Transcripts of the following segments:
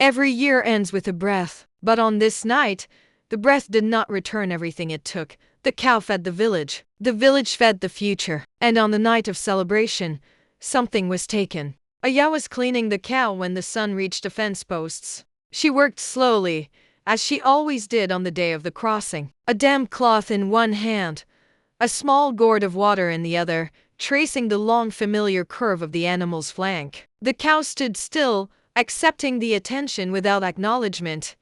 Every year ends with a breath, but on this night, the breath did not return everything it took. The cow fed the village fed the future, and on the night of celebration, something was taken. Aya was cleaning the cow when the sun reached the fence posts. She worked slowly, as she always did on the day of the crossing, a damp cloth in one hand, a small gourd of water in the other, tracing the long familiar curve of the animal's flank. The cow stood still, accepting the attention without acknowledgement,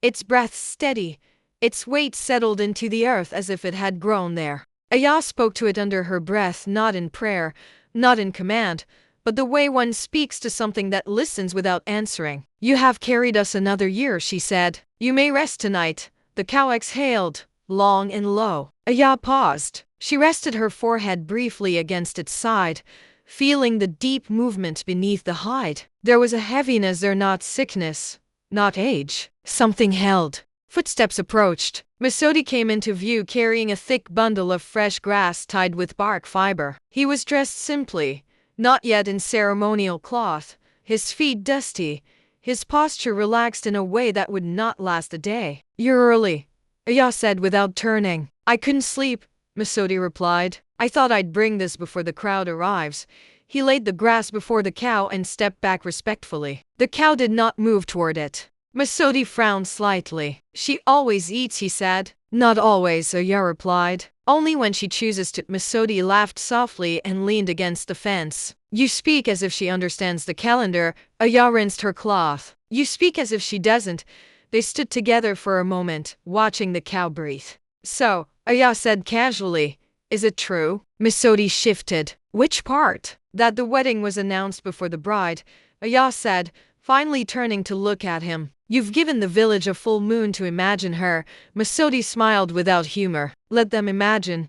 its breath steady, its weight settled into the earth as if it had grown there. Aya spoke to it under her breath, not in prayer, not in command, but the way one speaks to something that listens without answering. "You have carried us another year," she said. "You may rest tonight." The cow exhaled, long and low. Aya paused. She rested her forehead briefly against its side, feeling the deep movement beneath the hide. There was a heaviness there, not sickness, not age. Something held. Footsteps approached. Masodi came into view carrying a thick bundle of fresh grass tied with bark fiber. He was dressed simply, not yet in ceremonial cloth, his feet dusty, his posture relaxed in a way that would not last a day. "You're early," Aya said without turning. "I couldn't sleep," Masodi replied. "I thought I'd bring this before the crowd arrives." He laid the grass before the cow and stepped back respectfully. The cow did not move toward it. Masodi frowned slightly. "She always eats," he said. "Not always," Aya replied. "Only when she chooses to." Masodi laughed softly and leaned against the fence. "You speak as if she understands the calendar." Aya rinsed her cloth. "You speak as if she doesn't." They stood together for a moment, watching the cow breathe. "So," Aya said casually, "is it true?" Masodi shifted. "Which part?" "That the wedding was announced before the bride," Aya said, finally turning to look at him. "You've given the village a full moon to imagine her." Masodi smiled without humor. "Let them imagine."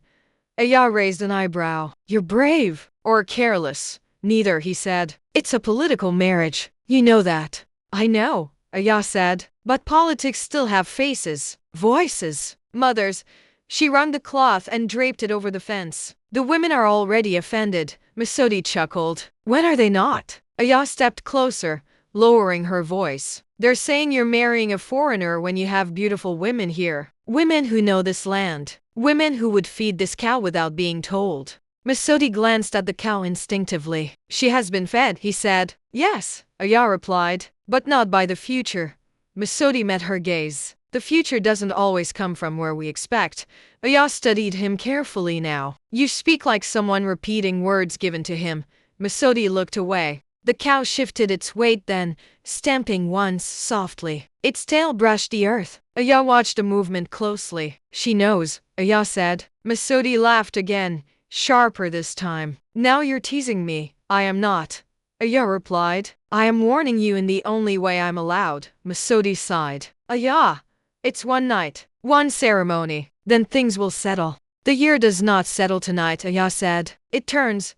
Aya raised an eyebrow. "You're brave." "Or careless." "Neither," he said. "It's a political marriage. You know that." "I know," Aya said. "But politics still have faces, voices, mothers." She wrung the cloth and draped it over the fence. "The women are already offended," Masodi chuckled. "When are they not?" Aya stepped closer, lowering her voice. "They're saying you're marrying a foreigner when you have beautiful women here. Women who know this land. Women who would feed this cow without being told." Masodi glanced at the cow instinctively. "She has been fed," he said. "Yes," Aya replied, "but not by the future." Masodi met her gaze. "The future doesn't always come from where we expect." Aya studied him carefully now. "You speak like someone repeating words given to him." Masodi looked away. The cow shifted its weight then, stamping once softly. Its tail brushed the earth. Aya watched the movement closely. "She knows," Aya said. Masodi laughed again, sharper this time. "Now you're teasing me." "I am not," Aya replied. "I am warning you in the only way I'm allowed." Masodi sighed. "Aya, it's one night, one ceremony, then things will settle." "The year does not settle tonight," Aya said. "It turns."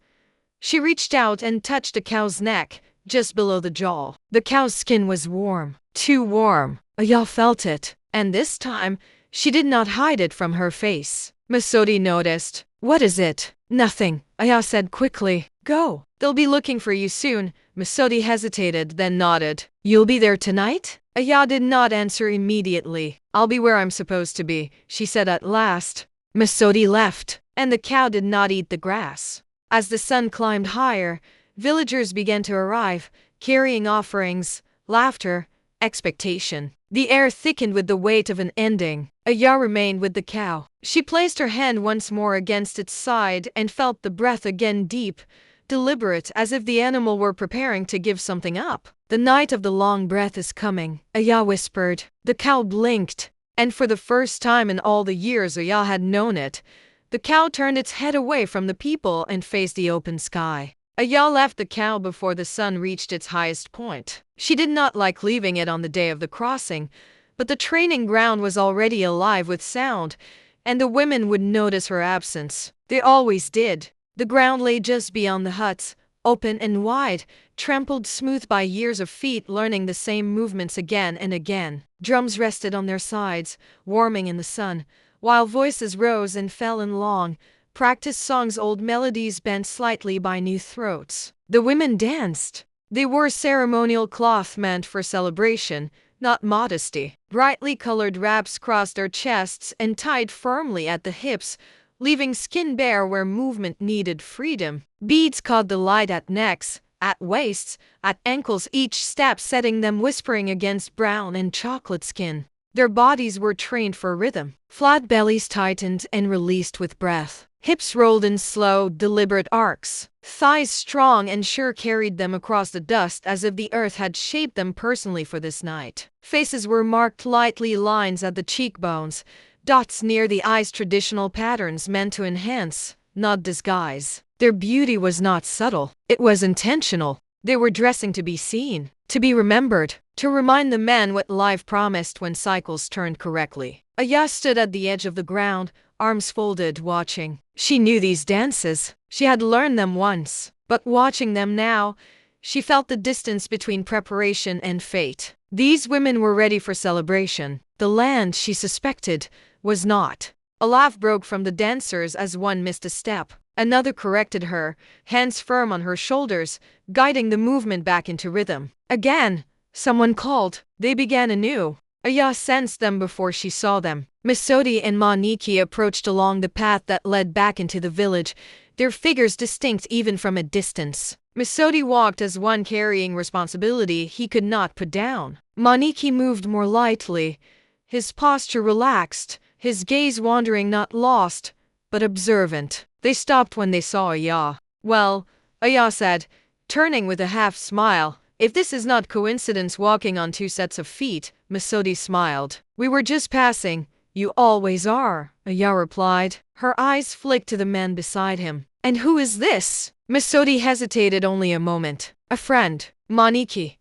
She reached out and touched the cow's neck, just below the jaw. The cow's skin was warm, too warm. Aya felt it, and this time, she did not hide it from her face. Masodi noticed. "What is it?" "Nothing," Aya said quickly. "Go. They'll be looking for you soon." Masodi hesitated, then nodded. "You'll be there tonight?" Aya did not answer immediately. "I'll be where I'm supposed to be," she said at last. Masodi left, and the cow did not eat the grass. As the sun climbed higher, villagers began to arrive, carrying offerings, laughter, expectation. The air thickened with the weight of an ending. Aya remained with the cow. She placed her hand once more against its side and felt the breath again, deep, deliberate, as if the animal were preparing to give something up. "The night of the long breath is coming," Aya whispered. The cow blinked, and for the first time in all the years Aya had known it, the cow turned its head away from the people and faced the open sky. Aya left the cow before the sun reached its highest point. She did not like leaving it on the day of the crossing, but the training ground was already alive with sound, and the women would notice her absence. They always did. The ground lay just beyond the huts, open and wide, trampled smooth by years of feet learning the same movements again and again. Drums rested on their sides, warming in the sun, while voices rose and fell in long, practiced songs, old melodies bent slightly by new throats. The women danced, They wore ceremonial cloth meant for celebration, not modesty. Brightly colored wraps crossed their chests and tied firmly at the hips, leaving skin bare where movement needed freedom. Beads caught the light at necks, at waists, at ankles, each step setting them whispering against brown and chocolate skin. Their bodies were trained for rhythm. Flat bellies tightened and released with breath. Hips rolled in slow, deliberate arcs. Thighs strong and sure carried them across the dust as if the earth had shaped them personally for this night. Faces were marked lightly, lines at the cheekbones, dots near the eyes, traditional patterns meant to enhance, not disguise. Their beauty was not subtle, it was intentional. They were dressing to be seen, to be remembered, to remind the men what life promised when cycles turned correctly. Aya stood at the edge of the ground, arms folded, watching. She knew these dances. She had learned them once. But watching them now, she felt the distance between preparation and fate. These women were ready for celebration. The land, she suspected, was not. A laugh broke from the dancers as one missed a step. Another corrected her, hands firm on her shoulders, guiding the movement back into rhythm. Again, someone called. They began anew. Aya sensed them before she saw them. Misodi and Maniki approached along the path that led back into the village, their figures distinct even from a distance. Misodi walked as one carrying responsibility he could not put down. Maniki moved more lightly, his posture relaxed, his gaze wandering, not lost, but observant. They stopped when they saw Aya. "Well," Aya said, turning with a half smile, "if this is not coincidence walking on two sets of feet," Misodi smiled. "We were just passing. You always are," Aya replied. Her eyes flicked to the man beside him. "And who is this?" Misodi hesitated only a moment. "A friend, Maniki."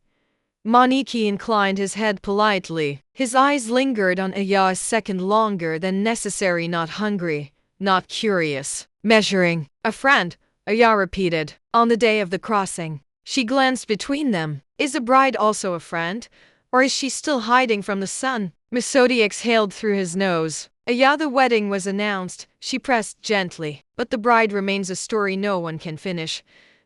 Maniki inclined his head politely. His eyes lingered on Aya a second longer than necessary, not hungry, not curious. "Measuring." "A friend," Aya repeated. "On the day of the crossing." She glanced between them. Is the bride also a friend? Or is she still hiding from the sun? Misodi exhaled through his nose. Aya, the wedding was announced, she pressed gently. But the bride remains a story no one can finish.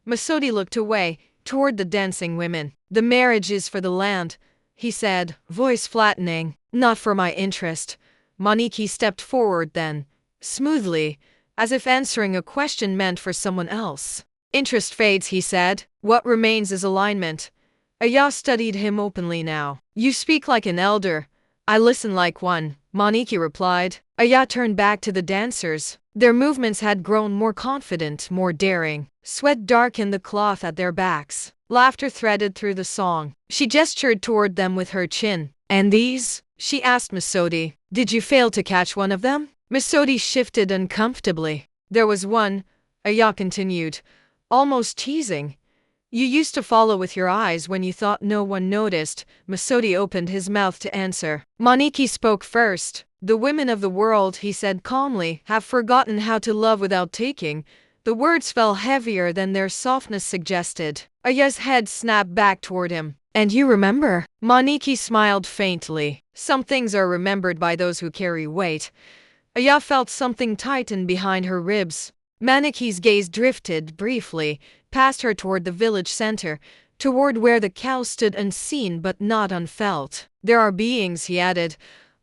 Misodi looked away, toward the dancing women. "The marriage is for the land," he said, voice flattening. "Not for my interest." Maniki stepped forward then, smoothly, as if answering a question meant for someone else. "Interest fades," he said. "What remains is alignment." Aya studied him openly now. "You speak like an elder. I listen like one," Maniki replied. Aya turned back to the dancers. Their movements had grown more confident, more daring. Sweat darkened the cloth at their backs. Laughter threaded through the song. She gestured toward them with her chin. "And these?" she asked Misodi. "Did you fail to catch one of them?" Misodi shifted uncomfortably. "There was one," Aya continued, almost teasing. "You used to follow with your eyes when you thought no one noticed." Misodi opened his mouth to answer. Maniki spoke first. "The women of the world," he said calmly, "have forgotten how to love without taking." The words fell heavier than their softness suggested. Aya's head snapped back toward him. "And you remember?" Maniki smiled faintly. "Some things are remembered by those who carry weight." Aya felt something tighten behind her ribs. Maniki's gaze drifted, briefly, past her toward the village center, toward where the cow stood unseen but not unfelt. "There are beings," he added,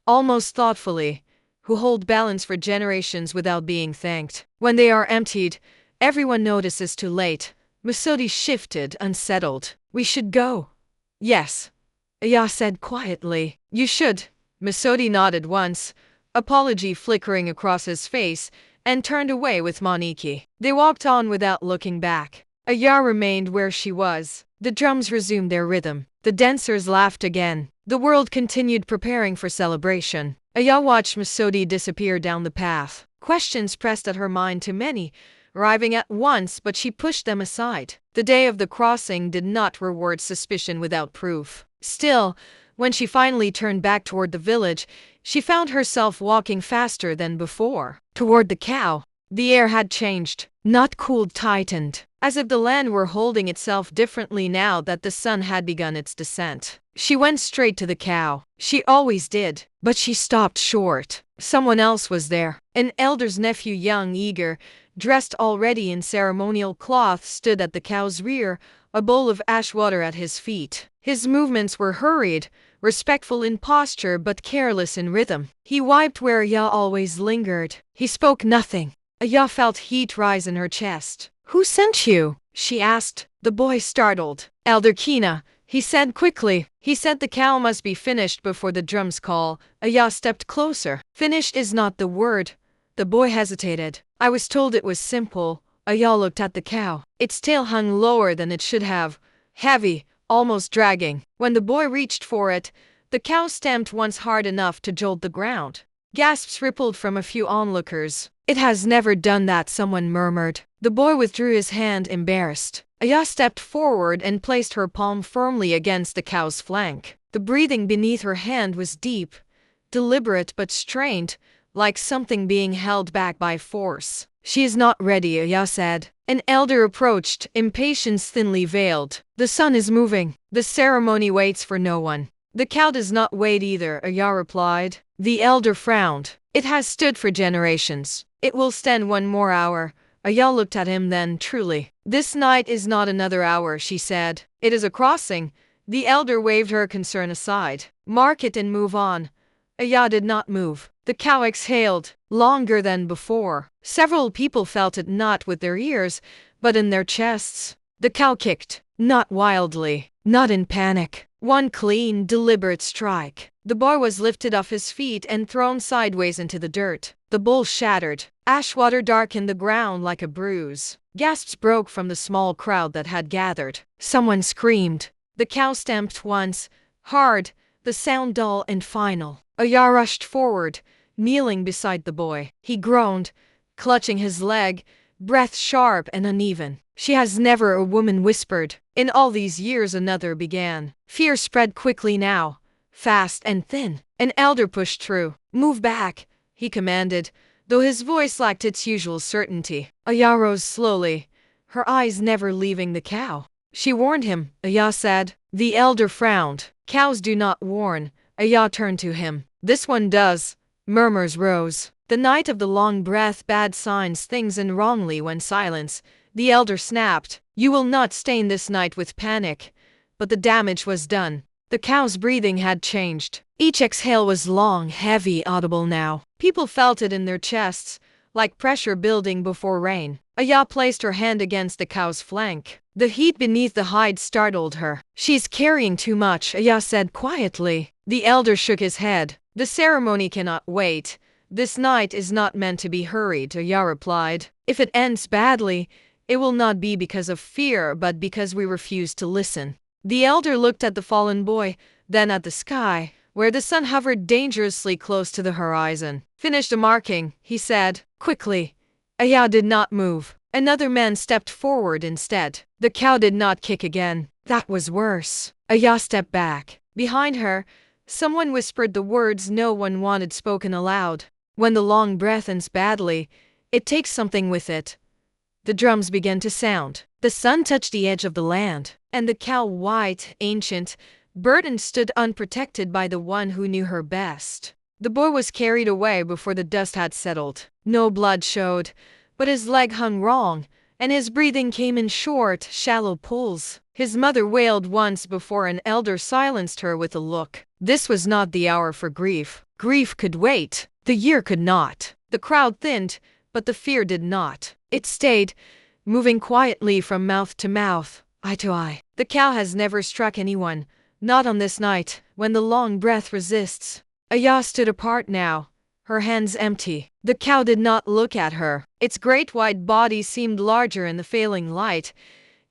almost thoughtfully, "who hold balance for generations without being thanked. When they are emptied, everyone notices too late." Misodi shifted, unsettled. "We should go." "Yes," Aya said quietly. "You should." Misodi nodded once, apology flickering across his face, and turned away with Maniki. They walked on without looking back. Aya remained where she was. The drums resumed their rhythm. The dancers laughed again. The world continued preparing for celebration. Aya watched Misodi disappear down the path. Questions pressed at her mind, too many, arriving at once, but she pushed them aside. The day of the crossing did not reward suspicion without proof. Still, when she finally turned back toward the village, she found herself walking faster than before. Toward the cow. The air had changed, not cooled, tightened, as if the land were holding itself differently now that the sun had begun its descent. She went straight to the cow. She always did. But she stopped short. Someone else was there. An elder's nephew, young, eager, dressed already in ceremonial cloth, stood at the cow's rear, a bowl of ash water at his feet. His movements were hurried, respectful in posture but careless in rhythm. He wiped where Aya always lingered. He spoke nothing. Aya felt heat rise in her chest. "Who sent you?" she asked. The boy startled. "Elder Kina," he said quickly. "He said the cow must be finished before the drums call." Aya stepped closer. "Finished is not the word." The boy hesitated. "I was told it was simple." Aya looked at the cow. Its tail hung lower than it should have. Heavy, almost dragging. When the boy reached for it, the cow stamped once hard enough to jolt the ground. Gasps rippled from a few onlookers. "It has never done that," someone murmured. The boy withdrew his hand, embarrassed. Aya stepped forward and placed her palm firmly against the cow's flank. The breathing beneath her hand was deep, deliberate but strained, like something being held back by force. "She is not ready," Aya said. An elder approached, impatience thinly veiled. "The sun is moving. The ceremony waits for no one." "The cow does not wait either," Aya replied. The elder frowned. "It has stood for generations. It will stand one more hour." Aya looked at him then. "Truly, this night is not another hour," she said. "It is a crossing." The elder waved her concern aside. "Mark it and move on." Aya did not move. The cow exhaled, longer than before. Several people felt it not with their ears, but in their chests. The cow kicked, not wildly, not in panic. One clean, deliberate strike. The boy was lifted off his feet and thrown sideways into the dirt. The bowl shattered. Ash water darkened the ground like a bruise. Gasps broke from the small crowd that had gathered. Someone screamed. The cow stamped once, hard, the sound dull and final. Aya rushed forward, kneeling beside the boy. He groaned, clutching his leg, breath sharp and uneven. "She has never," a woman whispered. "In all these years," another began. Fear spread quickly now, fast and thin. An elder pushed through. "Move back," he commanded, though his voice lacked its usual certainty. Aya rose slowly, her eyes never leaving the cow. "She warned him," Aya said. The elder frowned. "Cows do not warn." Aya turned to him. "This one does." Murmurs rose. The night of the long breath, bad signs, things end wrongly when silence. The elder snapped. "You will not stain this night with panic." But the damage was done. The cow's breathing had changed. Each exhale was long, heavy, audible now. People felt it in their chests, like pressure building before rain. Aya placed her hand against the cow's flank. The heat beneath the hide startled her. "She's carrying too much," Aya said quietly. The elder shook his head. "The ceremony cannot wait. This night is not meant to be hurried," Aya replied. "If it ends badly, it will not be because of fear, but because we refuse to listen." The elder looked at the fallen boy, then at the sky, where the sun hovered dangerously close to the horizon. "Finish the marking," he said, quickly. Aya did not move. Another man stepped forward instead. The cow did not kick again. That was worse. Aya stepped back. Behind her, someone whispered the words no one wanted spoken aloud. "When the long breath ends badly, it takes something with it." The drums began to sound. The sun touched the edge of the land, and the cow, white, ancient, burdened, stood unprotected by the one who knew her best. The boy was carried away before the dust had settled. No blood showed, but his leg hung wrong, and his breathing came in short, shallow pulls. His mother wailed once before an elder silenced her with a look. This was not the hour for grief. Grief could wait. The year could not. The crowd thinned, but the fear did not. It stayed, moving quietly from mouth to mouth, eye to eye. "The cow has never struck anyone, not on this night, when the long breath resists." Aya stood apart now, her hands empty. The cow did not look at her. Its great white body seemed larger in the failing light,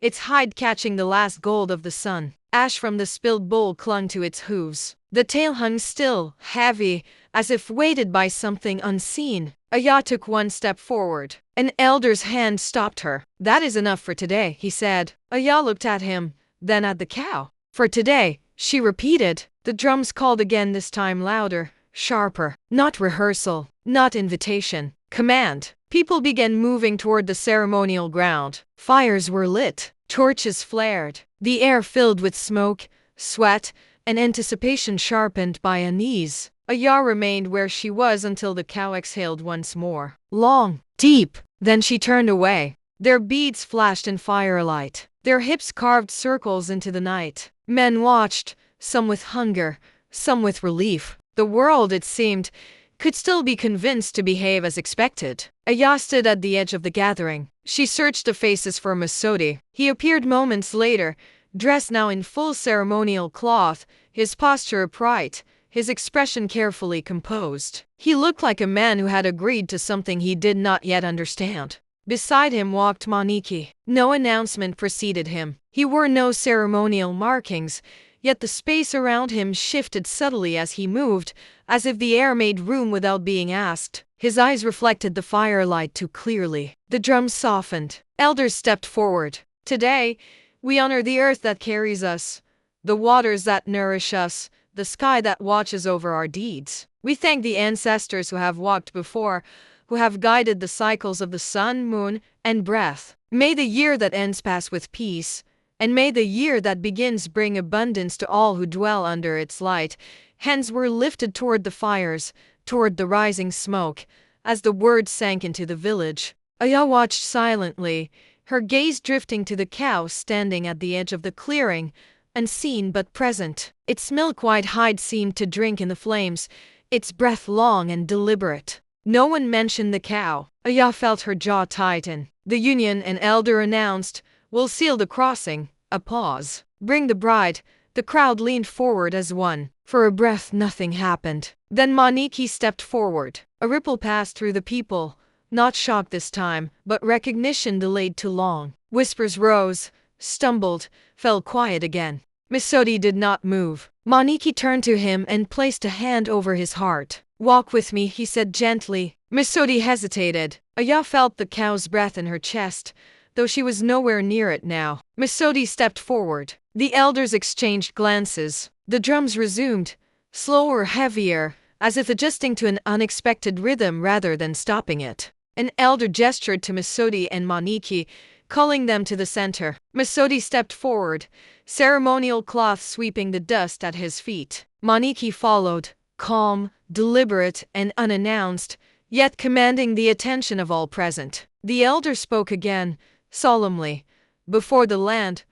its hide catching the last gold of the sun. Ash from the spilled bowl clung to its hooves. The tail hung still, heavy, as if weighted by something unseen. Aya took one step forward. An elder's hand stopped her. "That is enough for today," he said. Aya looked at him, then at the cow. "For today," she repeated. The drums called again, this time louder, sharper. Not rehearsal, not invitation. Command. People began moving toward the ceremonial ground. Fires were lit. Torches flared. The air filled with smoke, sweat, and anticipation sharpened by unease. Aya remained where she was until the cow exhaled once more. Long, deep. Then she turned away. Their beads flashed in firelight. their hips carved circles into the night. Men watched, some with hunger, some with relief. The world, it seemed, could still be convinced to behave as expected. Aya stood at the edge of the gathering. She searched the faces for Masodi. He appeared moments later, dressed now in full ceremonial cloth, his posture upright, his expression carefully composed. He looked like a man who had agreed to something he did not yet understand. Beside him walked Maniki. No announcement preceded him. He wore no ceremonial markings, yet the space around him shifted subtly as he moved, as if the air made room without being asked. His eyes reflected the firelight too clearly. The drums softened. Elders stepped forward. Today, we honor the earth that carries us, the waters that nourish us, the sky that watches over our deeds. We thank the ancestors who have walked before, who have guided the cycles of the sun, moon, and breath. May the year that ends pass with peace, and may the year that begins bring abundance to all who dwell under its light. Hands were lifted toward the fires, toward the rising smoke, as the words sank into the village. Aya watched silently, her gaze drifting to the cow standing at the edge of the clearing, unseen but present. Its milk-white hide seemed to drink in the flames, its breath long and deliberate. No one mentioned the cow. Aya felt her jaw tighten. The union and elder announced, "We'll seal the crossing." A pause. "Bring the bride." The crowd leaned forward as one. For a breath nothing happened. Then Maniki stepped forward. A ripple passed through the people, not shock this time, but recognition delayed too long. Whispers rose, stumbled, fell quiet again. Misodi did not move. Maniki turned to him and placed a hand over his heart. "Walk with me," he said gently. Misodi hesitated. Aya felt the cow's breath in her chest, though she was nowhere near it now. Misodi stepped forward. The elders exchanged glances. The drums resumed, slower, heavier, as if adjusting to an unexpected rhythm rather than stopping it. An elder gestured to Misodi and Maniki, calling them to the center. Misodi stepped forward, ceremonial cloth sweeping the dust at his feet. Maniki followed, calm, deliberate, and unannounced, yet commanding the attention of all present. The elder spoke again, solemnly, "Before the land,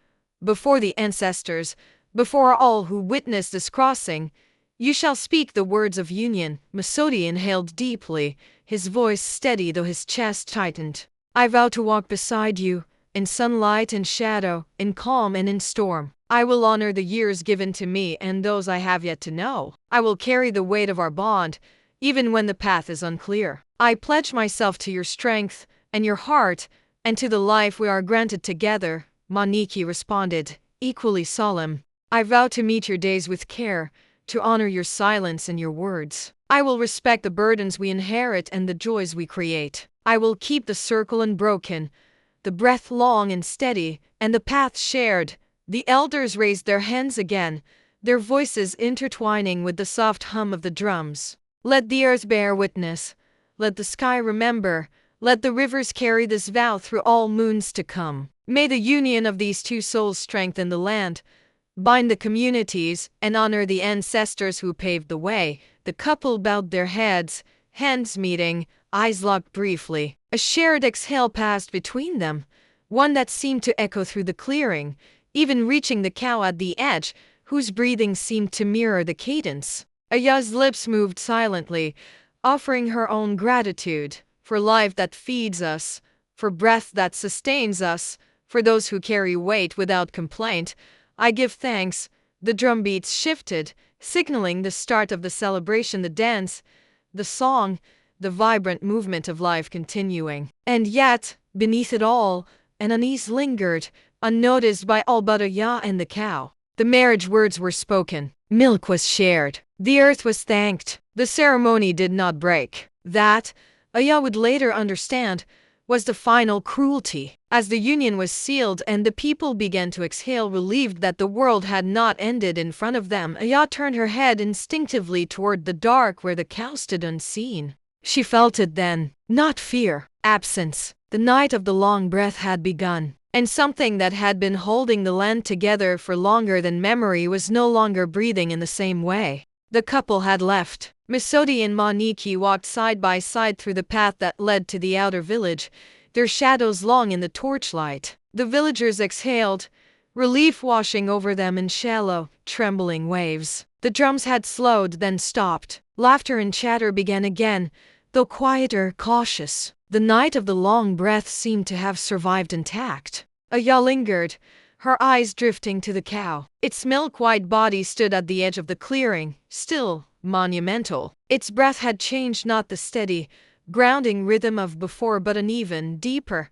before the ancestors, before all who witness this crossing, you shall speak the words of union." Misodi inhaled deeply, his voice steady though his chest tightened. "I vow to walk beside you, in sunlight and shadow, in calm and in storm. I will honor the years given to me and those I have yet to know. I will carry the weight of our bond, even when the path is unclear. I pledge myself to your strength and your heart, and to the life we are granted together." Maniki responded, equally solemn. "I vow to meet your days with care, to honor your silence and your words. I will respect the burdens we inherit and the joys we create. I will keep the circle unbroken, the breath long and steady, and the path shared." The elders raised their hands again, their voices intertwining with the soft hum of the drums. "Let the earth bear witness, let the sky remember, let the rivers carry this vow through all moons to come. May the union of these two souls strengthen the land, bind the communities, and honor the ancestors who paved the way." The couple bowed their heads, hands meeting, eyes locked briefly. A shared exhale passed between them, one that seemed to echo through the clearing, even reaching the cow at the edge, whose breathing seemed to mirror the cadence. Aya's lips moved silently, offering her own gratitude for life that feeds us, for breath that sustains us, for those who carry weight without complaint. "I give thanks." The drum beats shifted, signaling the start of the celebration, the dance, the song, the vibrant movement of life continuing. And yet, beneath it all, an unease lingered, unnoticed by all but Aya and the cow. The marriage words were spoken. Milk was shared. The earth was thanked. The ceremony did not break. That, Aya would later understand, was the final cruelty. As the union was sealed and the people began to exhale, relieved that the world had not ended in front of them, Aya turned her head instinctively toward the dark where the cow stood unseen. She felt it then. Not fear, absence. The night of the long breath had begun, and something that had been holding the land together for longer than memory was no longer breathing in the same way. The couple had left. Misodi and Maniki walked side by side through the path that led to the outer village, their shadows long in the torchlight. The villagers exhaled, relief washing over them in shallow, trembling waves. The drums had slowed, then stopped. Laughter and chatter began again, though quieter, cautious. The night of the long breath seemed to have survived intact. Aya lingered, her eyes drifting to the cow. Its milk-white body stood at the edge of the clearing, still, monumental. Its breath had changed, not the steady, grounding rhythm of before, but an even deeper,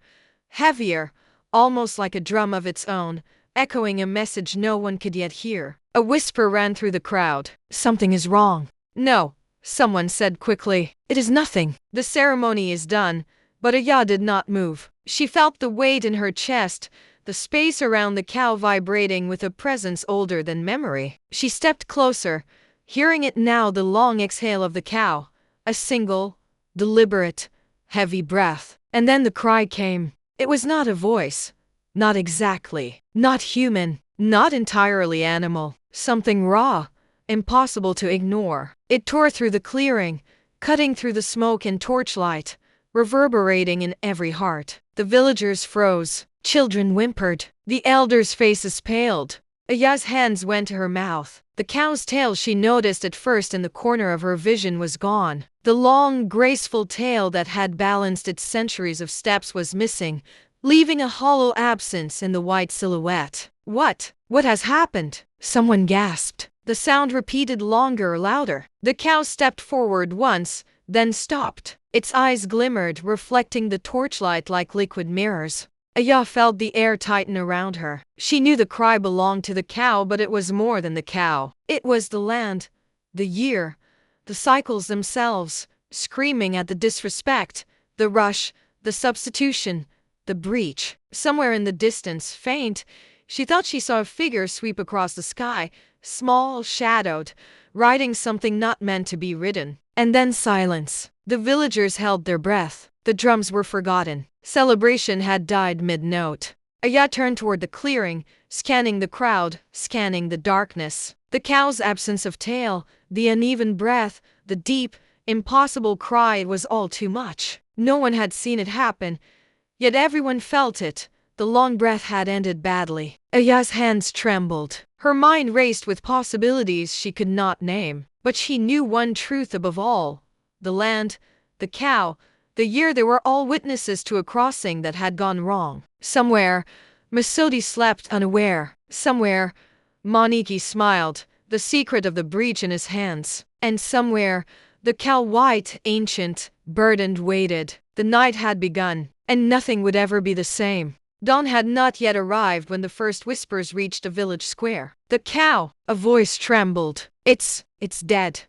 heavier, almost like a drum of its own, echoing a message no one could yet hear. A whisper ran through the crowd. "Something is wrong." "No," someone said quickly. "It is nothing. The ceremony is done." But Aya did not move. She felt the weight in her chest, the space around the cow vibrating with a presence older than memory. She stepped closer, hearing it now, the long exhale of the cow. A single, deliberate, heavy breath. And then the cry came. It was not a voice. Not exactly. Not human. Not entirely animal. Something raw, impossible to ignore. It tore through the clearing, cutting through the smoke and torchlight, reverberating in every heart. The villagers froze. Children whimpered. The elders' faces paled. Aya's hands went to her mouth. The cow's tail she noticed at first in the corner of her vision was gone. The long, graceful tail that had balanced its centuries of steps was missing, leaving a hollow absence in the white silhouette. What has happened?" someone gasped. The sound repeated longer, louder. The cow stepped forward once, then stopped. Its eyes glimmered, reflecting the torchlight like liquid mirrors. Aya felt the air tighten around her. She knew the cry belonged to the cow, but it was more than the cow. It was the land, the year, the cycles themselves, screaming at the disrespect, the rush, the substitution, the breach. Somewhere in the distance, faint, she thought she saw a figure sweep across the sky, small, shadowed, riding something not meant to be ridden. And then silence. The villagers held their breath. The drums were forgotten. Celebration had died mid-note. Aya turned toward the clearing, scanning the crowd, scanning the darkness. The cow's absence of tail, the uneven breath, the deep, impossible cry, it was all too much. No one had seen it happen, yet everyone felt it. The long breath had ended badly. Aya's hands trembled. Her mind raced with possibilities she could not name. But she knew one truth above all. The land, the cow, the year, they were all witnesses to a crossing that had gone wrong. Somewhere, Masodi slept unaware. Somewhere, Moniki smiled, the secret of the breach in his hands. And somewhere, the cow, white, ancient, burdened, waited. The night had begun, and nothing would ever be the same. Dawn had not yet arrived when the first whispers reached the village square. "The cow!" A voice trembled. It's dead."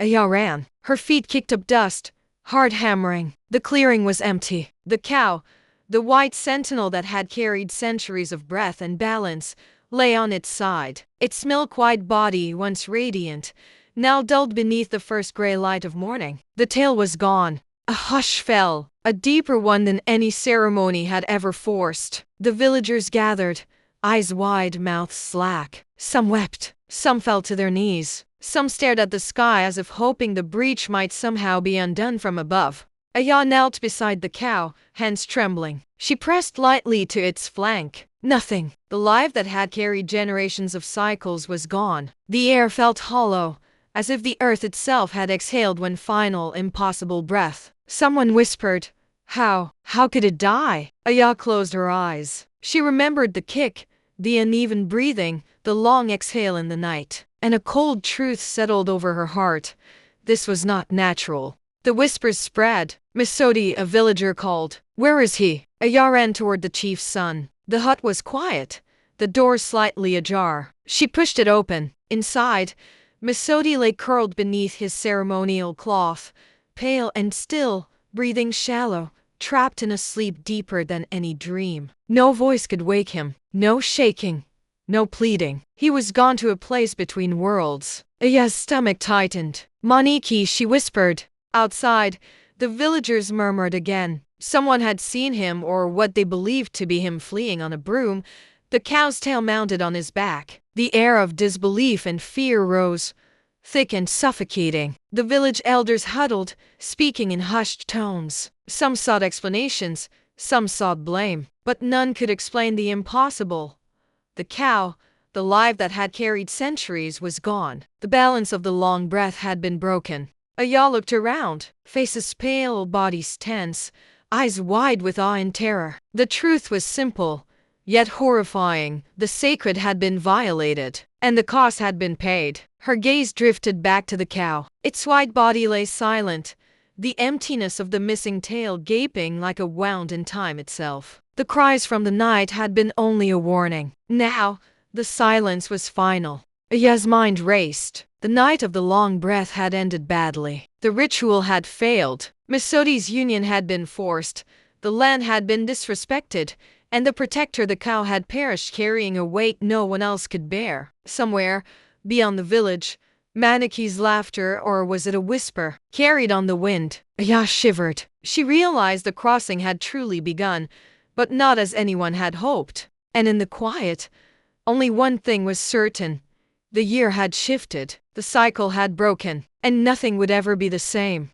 Aya ran. Her feet kicked up dust, hard hammering. The clearing was empty. The cow, the white sentinel that had carried centuries of breath and balance, lay on its side. Its milk-white body, once radiant, now dulled beneath the first gray light of morning. The tail was gone. A hush fell, a deeper one than any ceremony had ever forced. The villagers gathered, eyes wide, mouths slack. Some wept, some fell to their knees, some stared at the sky as if hoping the breach might somehow be undone from above. Aya knelt beside the cow, hands trembling. She pressed lightly to its flank. Nothing. The life that had carried generations of cycles was gone. The air felt hollow, as if the earth itself had exhaled one final, impossible breath. Someone whispered, How could it die?" Aya closed her eyes. She remembered the kick, the uneven breathing, the long exhale in the night. And a cold truth settled over her heart. This was not natural. The whispers spread. "Masodi," a villager called. "Where is he?" Aya ran toward the chief's son. The hut was quiet, the door slightly ajar. She pushed it open. Inside, Masodi lay curled beneath his ceremonial cloth, pale and still, breathing shallow, trapped in a sleep deeper than any dream. No voice could wake him, no shaking, no pleading. He was gone to a place between worlds. Aya's stomach tightened. "Moniki," she whispered. Outside, the villagers murmured again. Someone had seen him, or what they believed to be him, fleeing on a broom, the cow's tail mounted on his back. The air of disbelief and fear rose, thick and suffocating. The village elders huddled, speaking in hushed tones. Some sought explanations, Some sought blame, but none could explain the impossible. The cow, the life that had carried centuries, was gone. The balance of the long breath had been broken. Aya looked around, faces pale, bodies tense, eyes wide with awe and terror. The truth was simple, yet horrifying. The sacred had been violated, and the cost had been paid. Her gaze drifted back to the cow. Its white body lay silent, the emptiness of the missing tail gaping like a wound in time itself. The cries from the night had been only a warning. Now, the silence was final. Aya's mind raced. The night of the long breath had ended badly. The ritual had failed. Misodi's union had been forced. The land had been disrespected, and the protector, the cow, had perished carrying a weight no one else could bear. Somewhere, beyond the village, Maniki's laughter, or was it a whisper, carried on the wind. Aya shivered. She realized the crossing had truly begun, but not as anyone had hoped. And in the quiet, only one thing was certain. The year had shifted, the cycle had broken, and nothing would ever be the same.